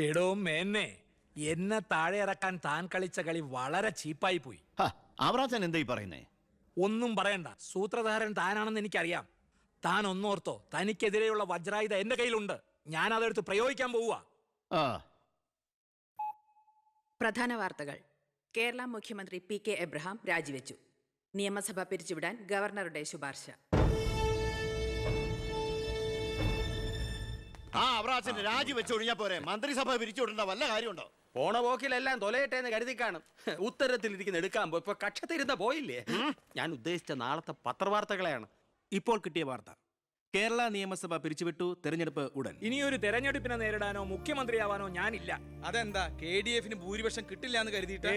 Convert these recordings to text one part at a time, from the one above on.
എടോ മേന്നെ, എന്നെ താഴെ ഇറക്കാൻ താൻ കളിച്ച കളി വളരെ ചീപ്പായി പോയി. അവറാച്ചൻ എന്തായി പറയുന്നേ? ഒന്നും പറയണ്ട, സൂത്രധാരൻ താനാണെന്ന് എനിക്കറിയാം. താൻ ഒന്നോർത്തോ, തനിക്കെതിരെയുള്ള വജ്രായുധ എന്റെ കയ്യിലുണ്ട്. ഞാൻ അതെടുത്ത് പ്രയോഗിക്കാൻ പോവുക. പ്രധാന വാർത്തകൾ. കേരള മുഖ്യമന്ത്രി PK എബ്രഹാം രാജിവെച്ചു. നിയമസഭ പിരിച്ചുവിടാൻ ഗവർണറുടെ ശുപാർശ. അവറാച്ചന്റെ രാജിവെച്ച് ഒഴിഞ്ഞാ പോരെ, മന്ത്രിസഭ പിരിച്ചുവിടേണ്ട വല്ല കാര്യമുണ്ടോ? പോണ പോക്കിലെല്ലാം തൊലയട്ടെ എന്ന് കരുതി കാണും. ഉത്തരത്തിലിരിക്കുന്ന എടുക്കാൻ പോയി ഇപ്പൊ കക്ഷത്തിരുന്ന പോയില്ലേ? ഞാൻ ഉദ്ദേശിച്ച നാളത്തെ പത്രവാർത്തകളെയാണ്. ഇപ്പോൾ കിട്ടിയ വാർത്ത, കേരള നിയമസഭ പിരിച്ചുവിട്ടു, തെരഞ്ഞെടുപ്പ് ഉടൻ. ഇനിയൊരു തെരഞ്ഞെടുപ്പിനെ നേരിടാനോ മുഖ്യമന്ത്രിയാവാനോ ഞാനില്ല. അതെന്താ, KDF ഭൂരിപക്ഷം കിട്ടില്ല എന്ന് കരുതിയിട്ട്?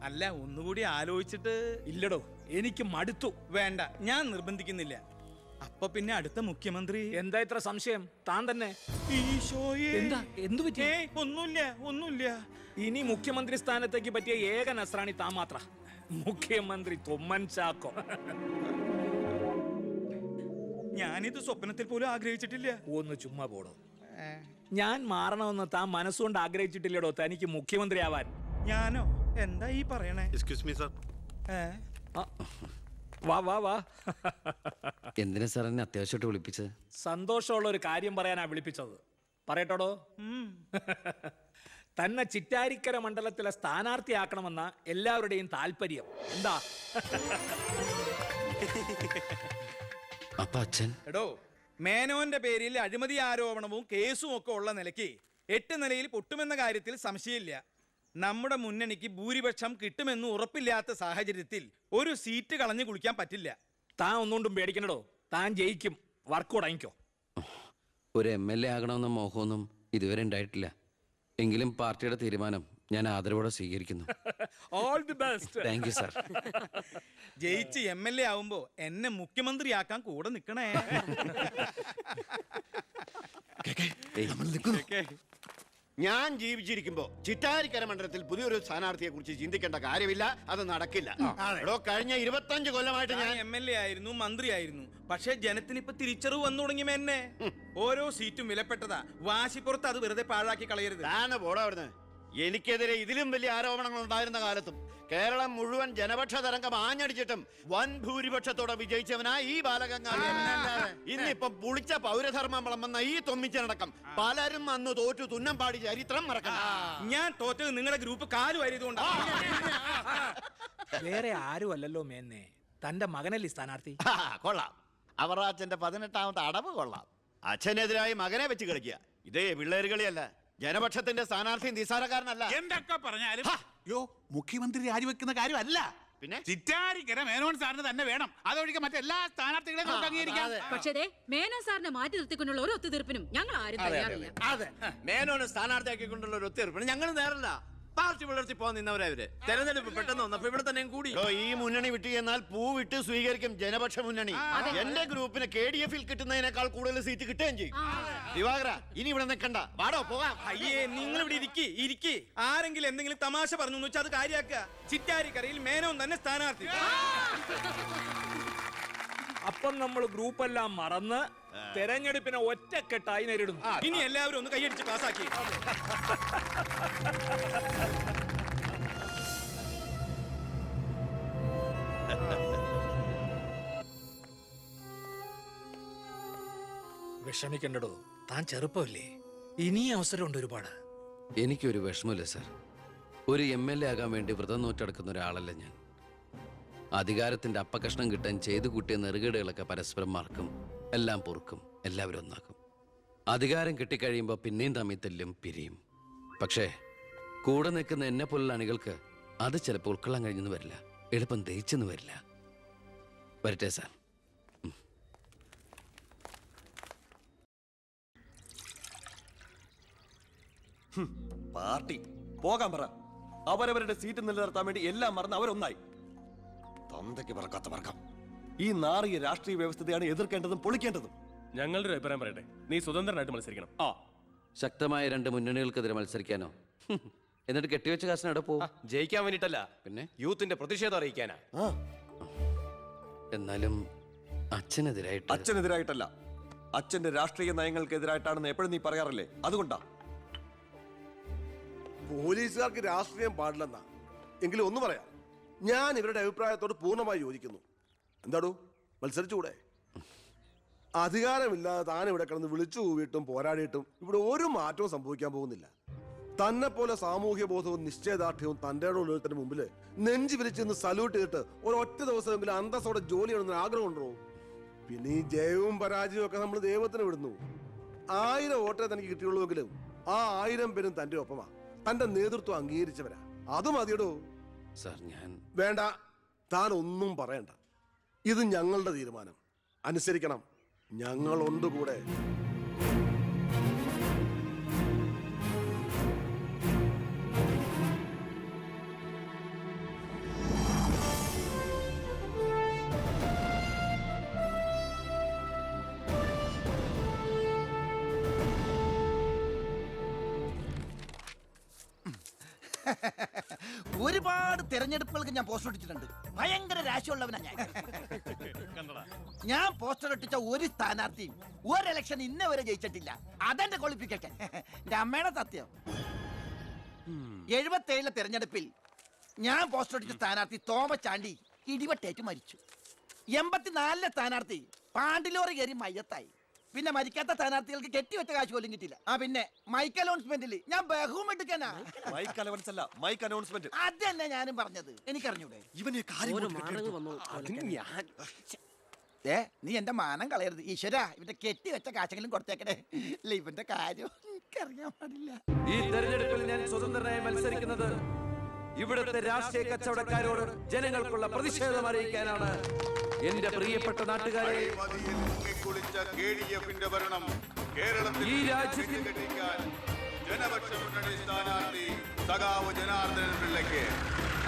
അല്ല, ഒന്നുകൂടി ആലോചിച്ചിട്ട്. ഇല്ലടോ, എനിക്ക് മടുത്തു. വേണ്ട, ഞാൻ നിർബന്ധിക്കുന്നില്ല. അപ്പൊ പിന്നെ അടുത്ത മുഖ്യമന്ത്രി എന്താ ഇത്ര സംശയം? താൻ തന്നെ. എന്താ, എന്തു പറ്റി? ഒന്നുമില്ല. ഇനി മുഖ്യമന്ത്രി സ്ഥാനത്തേക്ക് പറ്റിയ ഏക നസ്രാണി താൻ മാത്ര. മുഖ്യമന്ത്രി തൊമ്മൻ ചാക്കോ. ഞാനിത് സ്വപ്നത്തിൽ പോലും ആഗ്രഹിച്ചിട്ടില്ല. ഒന്ന് ചുമ്മാ പോടോ. ഞാൻ മാറണമെന്ന് താൻ മനസ്സുകൊണ്ട് ആഗ്രഹിച്ചിട്ടില്ലടോ തനിക്ക് മുഖ്യമന്ത്രി ആവാൻ. ഞാനോ? എന്താ ഈ പറയണേ? Excuse me sir. വാ വാ വാ. എന്തിനാ സാർ എന്നെ അത്യാവശ്യമായിട്ട് വിളിപ്പിച്ചത്? സന്തോഷമുള്ള ഒരു കാര്യം പറയാനാ വിളിപ്പിച്ചത്. പറയട്ടോടോ. തന്നെ ചിറ്റാരിക്കര മണ്ഡലത്തിലെ സ്ഥാനാർത്ഥിയാക്കണമെന്ന എല്ലാവരുടെയും താല്പര്യം. എന്താ? അപ്പൊ അച്ഛൻ? എടോ, മേനോന്റെ പേരിൽ അഴിമതി ആരോപണവും കേസും ഒക്കെ ഉള്ള നിലയ്ക്ക് 8 നിലയിൽ പൊട്ടുമെന്ന കാര്യത്തിൽ സംശയമില്ല. നമ്മുടെ മുന്നണിക്ക് ഭൂരിപക്ഷം കിട്ടുമെന്ന് ഉറപ്പില്ലാത്ത സാഹചര്യത്തിൽ ഒരു സീറ്റ് കളഞ്ഞു കുളിക്കാൻ പറ്റില്ല. താൻ ഒന്നുകൊണ്ടും പേടിക്കണടോ, താൻ ജയിക്കും. വർക്ക് ഉടങ്ങിക്കോ. ഒരു MLA ആകണമെന്ന മോഹമൊന്നും ഇതുവരെ ഉണ്ടായിട്ടില്ല. എങ്കിലും പാർട്ടിയുടെ തീരുമാനം ഞാൻ ആദരവോടെ സ്വീകരിക്കുന്നു. All the best. Thank you sir. ജയിച്ച് MLA ആവുമ്പോ എന്നെ മുഖ്യമന്ത്രിയാക്കാൻ കൂടെ നിൽക്കണേ. ഞാൻ ജീവിച്ചിരിക്കുമ്പോ ചിറ്റാരിക്കര മണ്ഡലത്തിൽ പുതിയൊരു സ്ഥാനാർത്ഥിയെ കുറിച്ച് ചിന്തിക്കേണ്ട കാര്യമില്ല. അത് നടക്കില്ല. കഴിഞ്ഞ 25 കൊല്ലമായിട്ട് ഞാൻ MLA ആയിരുന്നു, മന്ത്രിയായിരുന്നു. പക്ഷെ ജനത്തിന് ഇപ്പൊ തിരിച്ചറിവ് വന്നു തുടങ്ങി. എന്നെ ഓരോ സീറ്റും വിലപ്പെട്ടതാ. വാശിപ്പുറത്ത് അത് വെറുതെ പാഴാക്കി കളയരുത്. പോടാ അവിടുന്ന്. എനിക്കെതിരെ ഇതിലും വലിയ ആരോപണങ്ങൾ ഉണ്ടായിരുന്ന കാലത്തും കേരളം മുഴുവൻ ജനപക്ഷ തരംഗം ആഞ്ഞടിച്ചിട്ടും വൻ ഭൂരിപക്ഷത്തോടെ വിജയിച്ചവനാ ഈ ബാലഗംഗാധരൻ. ഇന്നിപ്പം പുളിച്ച പൗരധർമ്മം വിളമ്പുന്ന ഈ തൊമ്മിച്ചടക്കം പലരും അന്ന് തോറ്റു തുന്നം പാടി ചരിത്രം മറക്കണം. ഞാൻ തോറ്റത് നിങ്ങളുടെ ഗ്രൂപ്പ് കാലുവായതുകൊണ്ടാണ്. വേറെ ആരും അല്ലല്ലോ മേന്നെ, തന്റെ മകനല്ലേ സ്ഥാനാർത്ഥി. കൊള്ളാം. അവറാച്ചന്റെ 18ാമത്തെ അടവ് കൊള്ളാം. അച്ഛനെതിരായി മകനെ വെച്ച് കളിക്കുക. ഇതേ പിള്ളേര് കളിയല്ല. ജനപക്ഷത്തിന്റെ സ്ഥാനാർത്ഥി നിസ്സാരക്കാരനല്ല. എന്തൊക്കെ പറഞ്ഞാലും മുഖ്യമന്ത്രി രാജിവെക്കുന്ന കാര്യമല്ല. പിന്നെ ചിറ്റാരിക്കര മേനോൻ സാറിന് തന്നെ വേണം. അതൊഴികെ മറ്റെല്ലാ സ്ഥാനാർത്ഥികളെയും നമുക്ക് അംഗീകരിക്കാം. പക്ഷേ മേനോൻ സാറിനെ മാറ്റി നിർത്തിക്കൊണ്ടുള്ള ഒരു ഒത്തുതീർപ്പിനും ഞങ്ങൾ ആരും തയ്യാറില്ല. അതെ, മേനോനെ സ്ഥാനാർത്ഥിയാക്കിക്കൊണ്ടുള്ള ഒരു ഒത്തുതീർപ്പിന് ഞങ്ങൾ നേരല്ല. പാർട്ടി പുലർത്തി പോകാൻ നിന്നവരവര്. തെരഞ്ഞെടുപ്പ് പെട്ടെന്ന് വന്നപ്പോ ഇവിടെ തന്നെ കൂടി. ഈ മുന്നണി വിട്ടു എന്നാൽ പൂ വിട്ട് സ്വീകരിക്കും ജനപക്ഷ മുന്നണി. എന്റെ ഗ്രൂപ്പിന് KDF കിട്ടുന്നതിനേക്കാൾ കൂടുതൽ സീറ്റ് കിട്ടുകയും ചെയ്യും. ദിവാകര, ഇനി ഇവിടെ നിൽക്കണ്ട, വാടോ പോകാം. അയ്യേ, നിങ്ങൾ ഇവിടെ ഇരിക്കി. ആരെങ്കിലും എന്തെങ്കിലും തമാശ പറഞ്ഞു വെച്ചാൽ അത് കാര്യാക്കുക. ചിറ്റാരിക്കരയിൽ മേനോൻ തന്നെ സ്ഥാനാർത്ഥി. അപ്പം നമ്മൾ ഗ്രൂപ്പെല്ലാം മറന്ന് തെരഞ്ഞെടുപ്പിനെ ഒറ്റക്കെട്ടായി നേരിടുന്നു. ഇനി എല്ലാവരും ഒന്ന് കൈയടിച്ച് പാസാക്കി. വിഷമിക്കണ്ടടോ, താൻ ചെറുപ്പമല്ലേ, ഇനി അവസരമുണ്ട് ഒരുപാട്. എനിക്കൊരു വിഷമമില്ല സാർ. ഒരു MLA ആകാൻ വേണ്ടി വ്രതം നോറ്റടക്കുന്ന ഒരാളല്ല ഞാൻ. അധികാരത്തിന്റെ അപ്പകഷ്ണം കിട്ടാൻ ചെയ്തു കൂട്ടിയ നെറുകേടുകളൊക്കെ പരസ്പരം മറക്കും, എല്ലാം പൊറുക്കും, എല്ലാവരും ഒന്നാക്കും. അധികാരം കിട്ടിക്കഴിയുമ്പോൾ പിന്നെയും തമ്മിൽ തല്ലും, പിരിയും. പക്ഷേ കൂടെ നിൽക്കുന്ന എന്നെ പോലുള്ള അണികൾക്ക് അത് ചിലപ്പോൾ ഉൾക്കൊള്ളാൻ കഴിഞ്ഞെന്ന് വരില്ല, എളുപ്പം ദഹിച്ചെന്ന് വരില്ല. വരട്ടെ സാർ. പാർട്ടി പോകാൻ പറ. അവരവരുടെ സീറ്റ് നിലനിർത്താൻ വേണ്ടി എല്ലാം മറന്ന് അവരൊന്നായി. തന്തയ്ക്ക് പറക്കാത്ത വർഗം. ഈ നാറിയ രാഷ്ട്രീയ വ്യവസ്ഥയാണ് എതിർക്കേണ്ടതും പൊളിക്കേണ്ടതും. ഞങ്ങളുടെ അഭിപ്രായം പറയട്ടെ, നീ സ്വതന്ത്രനായിട്ട് മത്സരിക്കണം. ശക്തമായ 2 മുന്നണികൾക്കെതിരെ മത്സരിക്കാനോ? എന്നിട്ട് കെട്ടിവെച്ച കാശിന് അവിടെ പോവും. ജയിക്കാൻ വേണ്ടിട്ടല്ല, പിന്നെ യൂത്തിന്റെ പ്രതിഷേധം അറിയിക്കാനാ. എന്നാലും അച്ഛനെതിരായിട്ടല്ല, അച്ഛന്റെ രാഷ്ട്രീയ നയങ്ങൾക്കെതിരായിട്ടാണെന്ന് എപ്പോഴും നീ പറയാറില്ലേ? അതുകൊണ്ടാ. പോലീസുകാർക്ക് രാഷ്ട്രീയം പാടില്ലെന്നാ. എങ്കിലും ഒന്ന് പറയാം, ഞാൻ ഇവരുടെ അഭിപ്രായത്തോട് പൂർണ്ണമായി യോജിക്കുന്നു. എന്താടോ, മത്സരിച്ചുകൂടെ? അധികാരമില്ലാതെ താൻ ഇവിടെ കിടന്ന് വിളിച്ചു കൂവിയിട്ടും പോരാടിയിട്ടും ഇവിടെ ഒരു മാറ്റവും സംഭവിക്കാൻ പോകുന്നില്ല. തന്നെ പോലെ സാമൂഹ്യ ബോധവും നിശ്ചയദാർഢ്യവും തൻ്റെ ഉള്ളതിന് മുമ്പിൽ നെഞ്ചു വിരിച്ചെന്ന് സല്യൂട്ട് ചെയ്തിട്ട് ഒരൊറ്റ ദിവസമെങ്കിലും അന്തസ്സോടെ ജോലി ചെയ്യണമെന്ന് ആഗ്രഹം ഉണ്ടോ? പിന്നെ ഈ ജയവും പരാജയവും ഒക്കെ നമ്മൾ ദൈവത്തിന് വിടുന്നു. 1000 വോട്ടേ തനിക്ക് കിട്ടിയുള്ളൂവെങ്കിലും ആ 1000 പേരും തന്റെ ഒപ്പമാ, തന്റെ നേതൃത്വം അംഗീകരിച്ചവരാ. അത് മതിയടോ. സാർ ഞാൻ വേണ്ട, താൻ ഒന്നും പറയണ്ട. ഇത് ഞങ്ങളുടെ തീരുമാനം. അനുസരിക്കണം. ഞങ്ങളുണ്ട് കൂടെ. ഒരുപാട് തെരഞ്ഞെടുപ്പുകൾക്ക് ഞാൻ പോസ്റ്റർ ഒട്ടിച്ചിട്ടുണ്ട്. ഭയങ്കര രാശിയുള്ളവനാ ഞാൻ. ഞാൻ പോസ്റ്റർ ഒട്ടിച്ച ഒരു സ്ഥാനാർത്ഥിയും ഒരു ഇലക്ഷൻ ഇന്നേ വരെ ജയിച്ചിട്ടില്ല. അതെന്റെ ക്വാളിഫിക്കേഷൻ. എന്റെ അമ്മയുടെ സത്യം. 77 തെരഞ്ഞെടുപ്പിൽ ഞാൻ പോസ്റ്റർ ഒട്ടിച്ച സ്ഥാനാർത്ഥി തോമച്ചാണ്ടി ഇടിവട്ടേറ്റ് മരിച്ചു. 84 സ്ഥാനാർത്ഥി പാണ്ടിലോറി കയറി മയ്യത്തായി. പിന്നെ മരിക്കാത്ത സ്ഥാനാർത്ഥികൾക്ക് കെട്ടിവെച്ച കാശ് പോലും കിട്ടില്ല. പിന്നെ മൈക്ക് അനൗൺസ്മെന്റിൽ ഞാൻ ബഹുമെടുക്കാനാ. മൈക്ക് അലവൻസ് അല്ല, മൈക്ക് അനൗൺസ്മെന്റ്. അത് തന്നെ ഞാനും പറഞ്ഞത്. എനിക്കറിഞ്ഞൂടെ? നീ എന്റെ മാനം കളയരുത് ഈശ്വര. ഇവന്റെ കെട്ടിവെച്ച കാശെങ്കിലും കൊടുത്തേക്കണേ. ഇല്ല, ഇവന്റെ കാര്യം എനിക്കറിയാൻ പാടില്ല. ഈ തെരഞ്ഞെടുപ്പിൽ ഞാൻ സ്വതന്ത്രനായി മത്സരിക്കുന്നത് ഇവിടുത്തെ രാഷ്ട്രീയ കച്ചവടക്കാരോട് ജനങ്ങൾക്കുള്ള പ്രതിഷേധം അറിയിക്കാനാണ്. എന്റെ പ്രിയപ്പെട്ട നാട്ടുകാരെ, ഈ രാജ്യത്തിൽ ജനപക്ഷ മുന്നണി സ്ഥാനാർത്ഥി സഖാവ് ജനാർദ്ദനൻ പിള്ളയ്ക്ക്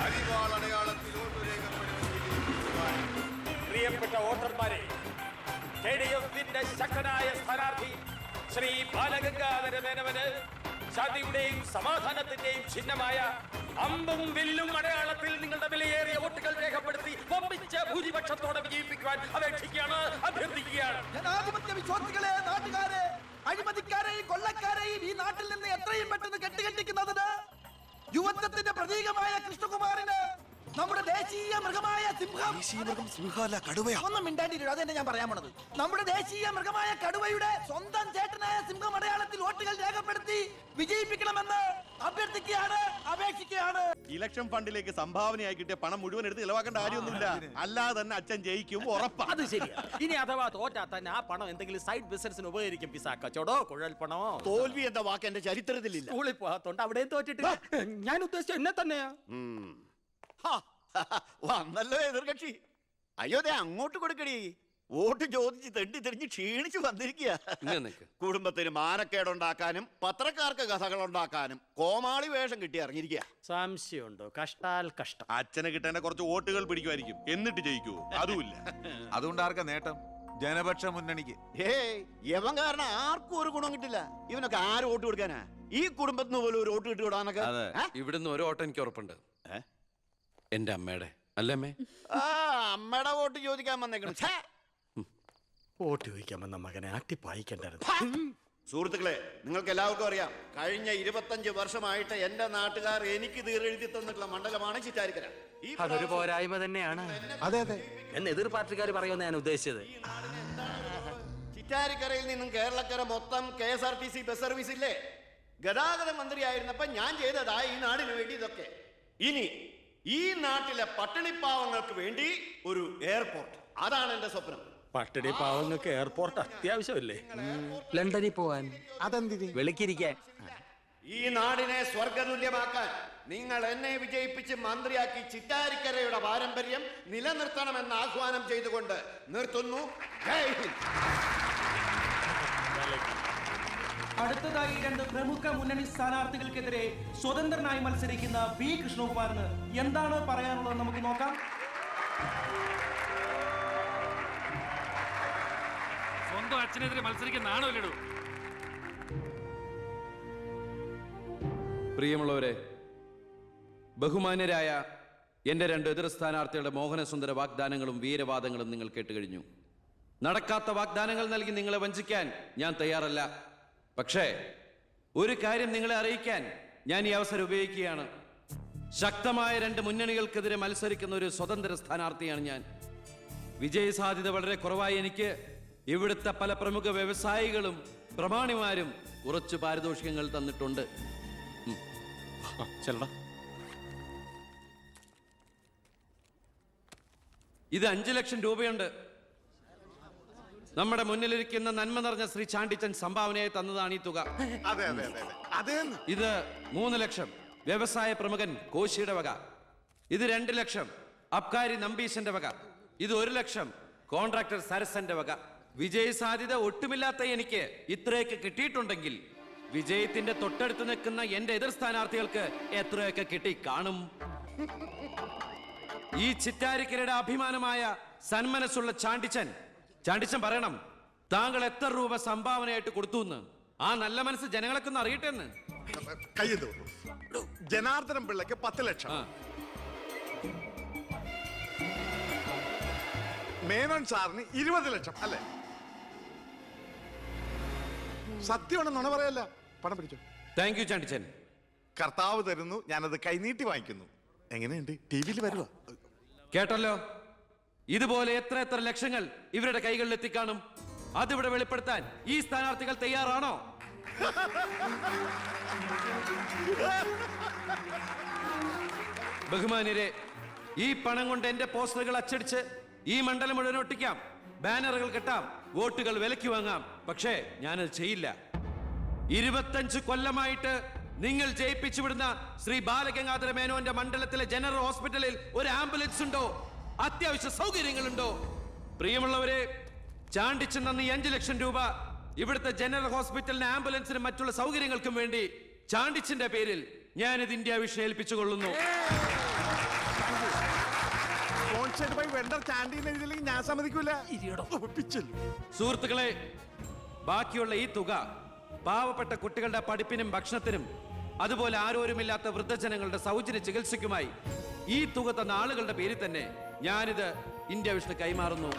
അരിവാളടയാളത്തിൽ വോട്ട് രേഖപ്പെടുത്തി. പ്രിയപ്പെട്ട വോട്ടർമാരെ, KDF-ന്റെ ശക്തനായ സ്ഥാനാർത്ഥി ശ്രീ ബാലഗംഗാധര മേനോന് ശാന്തിയുടെയും സമാധാനത്തിന്റെയും ചിഹ്നമായ അമ്പും വില്ലും അടയാളത്തിൽ നിങ്ങളുടെ വിലയേറിയ വോട്ടുകൾ രേഖപ്പെടുത്തി വമ്പിച്ച ഭൂരിപക്ഷത്തോടെ വിജയിപ്പിക്കുവാൻ അപേക്ഷിക്കുകയാണ്, അഭ്യർത്ഥിക്കുകയാണ്. ജനാധിപത്യ വിശ്വാസികളെ, നാട്ടുകാരെ, അഴിമതിക്കാരെയും കൊള്ളക്കാരെയും ഈ നാട്ടിൽ നിന്ന് എത്രയും പെട്ടെന്ന് കെട്ടുകെട്ടിക്കുന്നതിന് യുവത്വത്തിന്റെ പ്രതീകമായ കൃഷ്ണകുമാറിന് നമ്മുടെ ദേശീയ മൃഗമായ സിംഹം. ഒന്നും മിണ്ടാണ്ടിരിക്കും. അതെന്നെ ഞാൻ പറയാൻ പോണത്. നമ്മുടെ ദേശീയ മൃഗമായ കടുവയുടെ സ്വന്തം ചേട്ടനായ സിംഹം അടയാളത്തിൽ വോട്ടുകൾ രേഖപ്പെടുത്തി വിജയിപ്പിക്കണമെന്ന് അഭ്യർത്ഥിക്കുകയാണ്, അപേക്ഷിക്കുകയാണ്. ഇലക്ഷൻ ഫണ്ടിലേക്ക് സംഭാവനയായി കിട്ടിയ പണം മുഴുവൻ എടുത്ത് ഇലവാക്കേണ്ട കാര്യമൊന്നുമില്ല. അല്ലാതെ തന്നെ അച്ഛൻ ജയിക്കും, ഉറപ്പാ. അത് ശരിയാ. ഇനി അഥവാ തോറ്റാ തന്നെ ആ പണം എന്തെങ്കിലും സൈഡ് ബിസിനസിന് ഉപകരിക്കും. പിസാ കച്ചവടോ, കുഴൽ പണമോ. തോൽവി എന്ന വാക്ക് എന്റെ ചരിത്രത്തിലില്ല. സ്കൂളിൽ പോകാത്തോണ്ട് അവിടെയും തോറ്റിട്ടില്ല. ഞാൻ ഉദ്ദേശിച്ച എന്നെ തന്നെയാ. വന്നല്ലോ എതിർകക്ഷി. അയ്യോ, ദേ അങ്ങോട്ട് കൊടുക്കടി. വോട്ട് ചോദിച്ച് തെണ്ടി തെരിഞ്ഞ് ക്ഷീണിച്ചു വന്നിരിക്കുക. കുടുംബത്തിന് മാനക്കേടുണ്ടാക്കാനും പത്രക്കാർക്ക് കഥകൾ ഉണ്ടാക്കാനും കോമാളി വേഷം കിട്ടി ഇറങ്ങിയിരിക്കുക. സംശയമുണ്ടോ? കഷ്ടാൽ കഷ്ടം. അച്ഛന് കിട്ടേണ്ട കുറച്ച് വോട്ടുകൾ പിടിക്കുമായിരിക്കും, എന്നിട്ട് ജയിക്കൂ? അതുമില്ല. അതുകൊണ്ട് ആർക്കാ നേട്ടം? ജനപക്ഷ മുന്നണിക്ക്. യവൻ കാരണം ആർക്കും ഒരു ഗുണം കിട്ടില്ല. ഇവനൊക്കെ ആര് വോട്ട് കൊടുക്കാനാ? ഈ കുടുംബത്തിന് പോലും ഒരു വോട്ട് കിട്ടിവിടാനൊക്കെ. ഇവിടുന്ന് ഒരു ഓട്ടം എനിക്ക് ഉറപ്പുണ്ട്. എന്റെ അമ്മയുടെ അല്ലമ്മേ. അമ്മയുടെ വോട്ട് ചോദിക്കാൻ വന്നേക്കണം. വോട്ട് ചോദിക്കാൻ വന്ന മകനെ അട്ടിപ്പായിക്കണ്ടായിരുന്നു. സുഹൃത്തുക്കളെ, നിങ്ങൾക്ക് എല്ലാവർക്കും അറിയാം, കഴിഞ്ഞ 25 വർഷമായിട്ട് എന്റെ നാട്ടുകാർ എനിക്ക് തീരെഴുതി തന്നിട്ടുള്ള മണ്ഡലമാണ് ചിറ്റാരിക്കര. അതൊരു പോരായ്മ തന്നെയാണ്. അതെ അതെ, എന്ന് എതിർ പാർട്ടിക്കാർ പറയുമെന്ന് ഞാൻ ഉദ്ദേശിച്ചത്. ചിറ്റാരിക്കരയിൽ നിന്നും കേരളക്കര മൊത്തം KSRTC ബസ് സർവീസ് ഇല്ലേ? ഗതാഗത മന്ത്രിയായിരുന്നപ്പോ ഞാൻ ചെയ്തതാ ഈ നാടിന് വേണ്ടി ഇതൊക്കെ. ഇനി ഈ നാട്ടിലെ പട്ടിണിപ്പാവങ്ങൾക്ക് വേണ്ടി ഒരു എയർപോർട്ട്, അതാണ് എന്റെ സ്വപ്നം. പട്ടിണി പാവങ്ങൾക്ക് എയർപോർട്ട് അത്യാവശ്യമല്ലേ? ലണ്ടനിൽ പോവാൻ, അതെന്തിന്? വെളിക്കിരിക്കാൻ. ഈ നാടിനെ സ്വർഗതുല്യമാക്കാൻ നിങ്ങൾ എന്നെ വിജയിപ്പിച്ച് മന്ത്രിയാക്കി ചിറ്റാരിക്കരയുടെ പാരമ്പര്യം നിലനിർത്തണമെന്ന് ആഹ്വാനം ചെയ്തുകൊണ്ട് നിർത്തുന്നു. ജയ് ഹിന്ദ്. അടുത്തതായി 2 പ്രമുഖ മുന്നണി സ്ഥാനാർത്ഥികൾക്കെതിരെ സ്വതന്ത്രനായി മത്സരിക്കുന്ന ബി കൃഷ്ണകുമാറിന് എന്താണ് പറയാനുള്ളത് നമുക്ക് നോക്കാം. സ്വന്തം അച്ഛനെതിരെ മത്സരിക്കുന്ന ആണോ? പ്രിയമുള്ളവരെ, ബഹുമാന്യരായ എന്റെ 2 എതിർ സ്ഥാനാർത്ഥികളുടെ മോഹനസുന്ദര വാഗ്ദാനങ്ങളും വീരവാദങ്ങളും നിങ്ങൾ കേട്ടുകഴിഞ്ഞു. നടക്കാത്ത വാഗ്ദാനങ്ങൾ നൽകി നിങ്ങളെ വഞ്ചിക്കാൻ ഞാൻ തയ്യാറല്ല. പക്ഷേ ഒരു കാര്യം നിങ്ങളെ അറിയിക്കാൻ ഞാൻ ഈ അവസരം ഉപയോഗിക്കുകയാണ്. ശക്തമായ 2 മുന്നണികൾക്കെതിരെ മത്സരിക്കുന്ന ഒരു സ്വതന്ത്ര സ്ഥാനാർത്ഥിയാണ് ഞാൻ. വിജയ സാധ്യത വളരെ കുറവായി എനിക്ക് ഇവിടുത്തെ പല പ്രമുഖ വ്യവസായികളും പ്രമാണിമാരും കുറച്ച് പാരിതോഷികങ്ങൾ തന്നിട്ടുണ്ട്. ഇത് 5 ലക്ഷം രൂപയുണ്ട്. നമ്മുടെ മുന്നിലിരിക്കുന്ന നന്മ നിറഞ്ഞ ശ്രീ ചാണ്ടിച്ചൻ സംഭാവനയായി തന്നതാണ് ഈ തുക. ഇത് 3 ലക്ഷം വ്യവസായ പ്രമുഖൻ കോശിയുടെ വക. ഇത് 2 ലക്ഷം അബ്കാരി നമ്പീശന്റെ വക. ഇത് 1 ലക്ഷം കോൺട്രാക്ടർ സരസന്റെ വക. വിജയ സാധ്യത ഒട്ടുമില്ലാത്ത എനിക്ക് ഇത്രയൊക്കെ കിട്ടിയിട്ടുണ്ടെങ്കിൽ വിജയത്തിന്റെ തൊട്ടടുത്ത് നിൽക്കുന്ന എന്റെ എതിർ സ്ഥാനാർത്ഥികൾക്ക് എത്രയൊക്കെ കിട്ടി കാണും. ഈ ചിറ്റാരിക്കരയുടെ അഭിമാനമായ സന്മനസ്സുള്ള ചാണ്ടിച്ചൻ പറയണം, താങ്കൾ എത്ര രൂപ സംഭാവനയായിട്ട് കൊടുത്തു എന്ന്. ആ നല്ല മനസ്സ് ജനങ്ങളൊക്കെ ഒന്ന് അറിയട്ടെ എന്ന്. ജനാർദ്ദനം പിള്ളയ്ക്ക് 10 ലക്ഷം, മേനോൻ സാറിന് 20 ലക്ഷം അല്ലേ? സത്യമാണെന്നാണ് പറയല്ല. പണം പിടിച്ചു. Thank you Chandichan. കർത്താവ് തരുന്നു, ഞാനത് കൈനീട്ടി വാങ്ങിക്കുന്നു. എങ്ങനെയുണ്ട്? ടിവിയിൽ വരുവാ. കേട്ടല്ലോ, ഇതുപോലെ എത്ര ലക്ഷങ്ങൾ ഇവരുടെ കൈകളിൽ എത്തിക്കാണും. അതിവിടെ വെളിപ്പെടുത്താൻ ഈ സ്ഥാനാർത്ഥികൾ തയ്യാറാണോ? ബഹുമാന്യരെ, ഈ പണം കൊണ്ട് എന്റെ പോസ്റ്ററുകൾ അച്ചടിച്ച് ഈ മണ്ഡലം മുഴുവൻ ഒട്ടിക്കാം, ബാനറുകൾ കെട്ടാം, വോട്ടുകൾ വിലയ്ക്ക് വാങ്ങാം. പക്ഷേ ഞാനത് ചെയ്യില്ല. 25 കൊല്ലമായിട്ട് നിങ്ങൾ ജയിപ്പിച്ചു വിടുന്ന ശ്രീ ബാലഗംഗാധര മേനോന്റെ മണ്ഡലത്തിലെ ജനറൽ ഹോസ്പിറ്റലിൽ ഒരു ആംബുലൻസ് ഉണ്ടോ? അത്യാവശ്യ സൗകര്യങ്ങളുണ്ടോ? പ്രിയമുള്ളവരെ, ചാണ്ടിച്ചു നന്ദി 5 ലക്ഷം രൂപ ഇവിടുത്തെ ജനറൽ ഹോസ്പിറ്റലിന് ആംബുലൻസിനും മറ്റുള്ള സൗകര്യങ്ങൾക്കും വേണ്ടി ചാണ്ടിച്ചിന്റെ പേരിൽ ഞാനിത് ഇന്ത്യ വിഷയം ഏൽപ്പിച്ചുകൊള്ളുന്നു. ഞാൻ സമ്മതിക്കൂല. സുഹൃത്തുക്കളെ, ബാക്കിയുള്ള ഈ തുക പാവപ്പെട്ട കുട്ടികളുടെ പഠിപ്പിനും ഭക്ഷണത്തിനും അതുപോലെ ആരോരുമില്ലാത്ത വൃദ്ധജനങ്ങളുടെ സൗജന്യ ചികിത്സയ്ക്കുമായി ഈ തുക തന്ന ആളുകളുടെ പേരിൽ തന്നെ ഞാനിത് ഇന്ത്യ വിഷന് കൈമാറുന്നു.